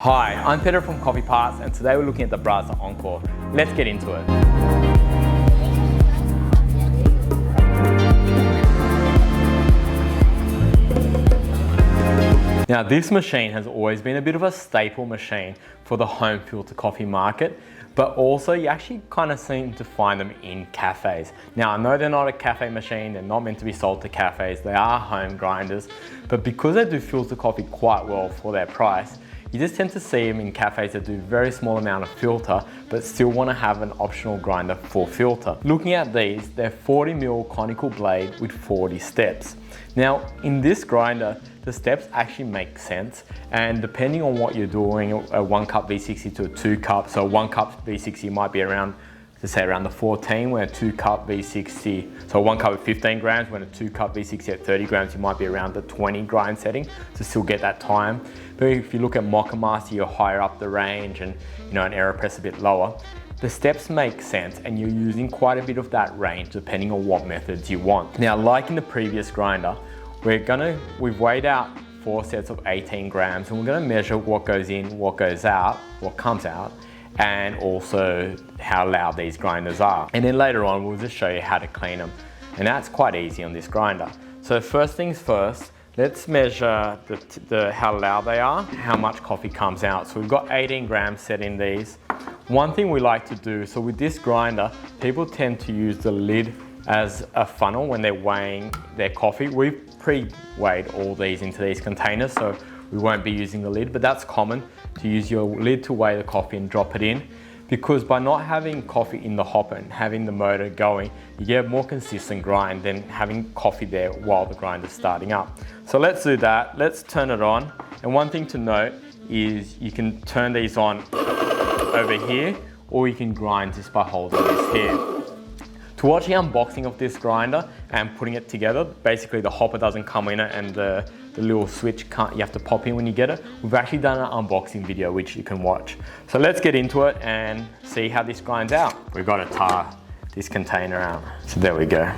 Hi, I'm Peter from Coffee Parts, and today we're looking at the Baratza Encore. Let's get into it. Now, this machine has always been a bit of a staple machine for the home filter coffee market, but also you actually kind of seem to find them in cafes. Now, I know they're not a cafe machine, they're not meant to be sold to cafes, they are home grinders, but because they do filter coffee quite well for their price, you just tend to see them in cafes that do very small amount of filter, but still want to have an optional grinder for filter. Looking at these, they're 40mm conical blade with 40 steps. Now, in this grinder, the steps actually make sense, and depending on what you're doing, a 1 cup V60 to a 2 cup, so 1 cup V60 might be around, to say around the 14, when a 2 cup V60, so 1 cup at 15 grams, when a 2 cup V60 at 30 grams, you might be around the 20 grind setting to still get that time. But if you look at Mocha Master, you're higher up the range, and an Aeropress a bit lower. The steps make sense, and you're using quite a bit of that range depending on what methods you want. Now, like in the previous grinder, we've weighed out 4 sets of 18 grams, and we're gonna measure what goes in, what goes out, what comes out, and also how loud these grinders are. And then later on, we'll just show you how to clean them. And that's quite easy on this grinder. So first things first, let's measure how loud they are, how much coffee comes out. So we've got 18 grams set in these. One thing we like to do, so with this grinder, people tend to use the lid as a funnel when they're weighing their coffee. We've pre-weighed all these into these containers, so we won't be using the lid, but that's common to use your lid to weigh the coffee and drop it in, because by not having coffee in the hopper and having the motor going, you get a more consistent grind than having coffee there while the grind is starting up. So let's do that. Let's turn it on. And one thing to note is you can turn these on over here, or you can grind just by holding this here. To watch the unboxing of this grinder and putting it together, basically the hopper doesn't come in it, and the little switch you have to pop in when you get it. We've actually done an unboxing video which you can watch. So let's get into it and see how this grinds out. We've got to tar this container out. So there we go.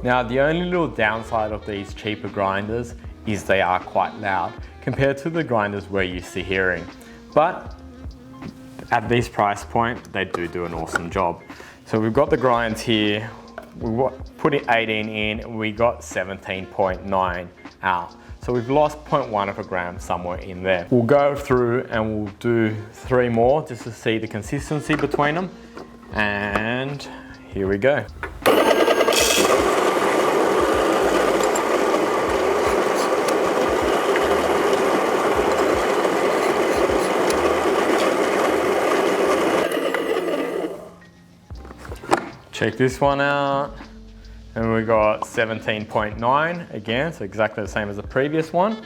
Now, the only little downside of these cheaper grinders is they are quite loud compared to the grinders we're used to hearing. But at this price point, they do an awesome job. So we've got the grinds here, we put it 18 in, and we got 17.9 out. So we've lost 0.1 of a gram somewhere in there. We'll go through and we'll do 3 more just to see the consistency between them. And here we go. Check this one out, and we got 17.9 again, so exactly the same as the previous one.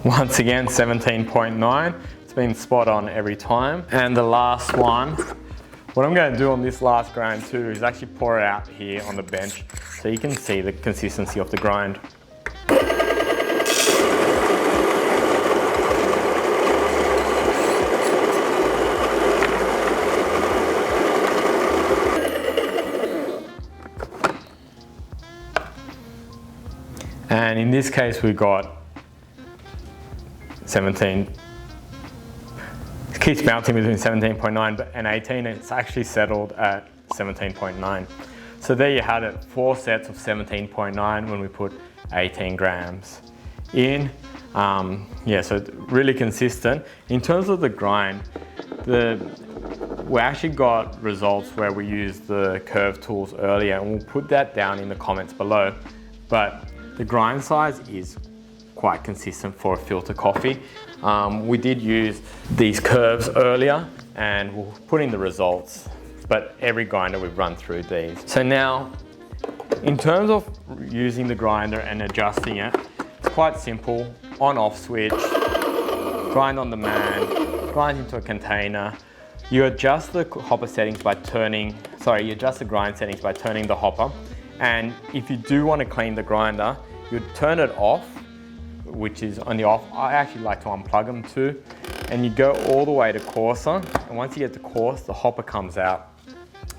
Once again, 17.9. It's been spot on every time. And the last one, what I'm going to do on this last grind too is actually pour it out here on the bench so you can see the consistency of the grind. And in this case, we got 17. It keeps bouncing between 17.9 and 18, and it's actually settled at 17.9. So there you had it, 4 sets of 17.9 when we put 18 grams in. Yeah, so really consistent. In terms of the grind, we actually got results where we used the curve tools earlier, and we'll put that down in the comments below. But the grind size is quite consistent for a filter coffee. We did use these curves earlier, and we'll put in the results, but every grinder we've run through these. So now, in terms of using the grinder and adjusting it, it's quite simple. On-off switch, grind on demand, grind into a container. You adjust the hopper settings by you adjust the grind settings by turning the hopper. And if you do want to clean the grinder, you turn it off, which is on the off. I actually like to unplug them too. And you go all the way to coarser. And once you get to coarse, the hopper comes out.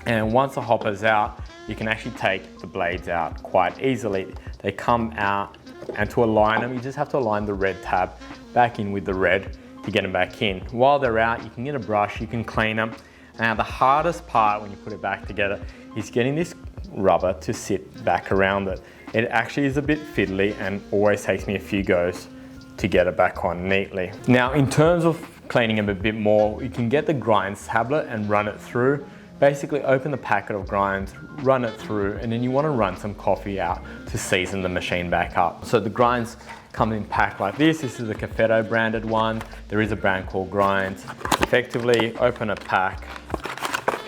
And once the hopper's out, you can actually take the blades out quite easily. They come out, and to align them, you just have to align the red tab back in with the red to get them back in. While they're out, you can get a brush, you can clean them. Now the hardest part when you put it back together is getting this rubber to sit back around it. It actually is a bit fiddly and always takes me a few goes to get it back on neatly. Now in terms of cleaning them a bit more, you can get the grinds tablet and run it through. Basically open the packet of grinds, run it through, and then you want to run some coffee out to season the machine back up. So the grinds come in pack like this. This is a Cafetto branded one. There is a brand called Grinds. Effectively open a pack,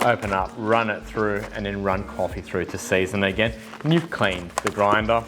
open up, run it through, and then run coffee through to season it again. And you've cleaned the grinder.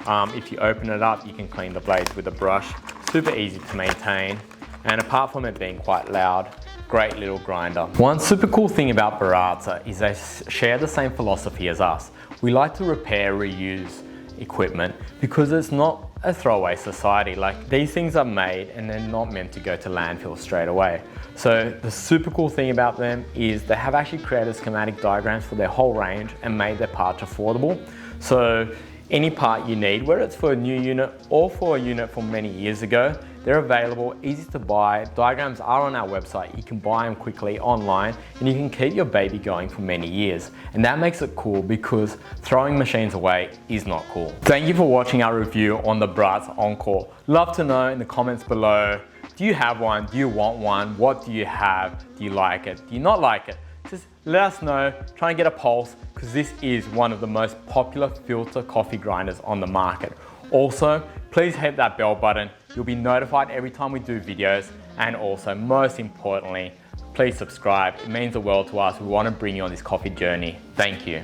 If you open it up, you can clean the blades with a brush. Super easy to maintain. And apart from it being quite loud, great little grinder. One super cool thing about Baratza is they share the same philosophy as us. We like to repair, reuse equipment because it's not a throwaway society. Like, these things are made and they're not meant to go to landfill straight away. So the super cool thing about them is they have actually created schematic diagrams for their whole range and made their parts affordable. So any part you need, whether it's for a new unit or for a unit from many years ago, they're available, easy to buy. Diagrams are on our website. You can buy them quickly online and you can keep your baby going for many years. And that makes it cool because throwing machines away is not cool. Thank you for watching our review on the Baratza Encore. Love to know in the comments below, do you have one? Do you want one? What do you have? Do you like it? Do you not like it? Just let us know, try and get a pulse, because this is one of the most popular filter coffee grinders on the market. Also, please hit that bell button. You'll be notified every time we do videos. And also, most importantly, please subscribe. It means the world to us. We want to bring you on this coffee journey. Thank you.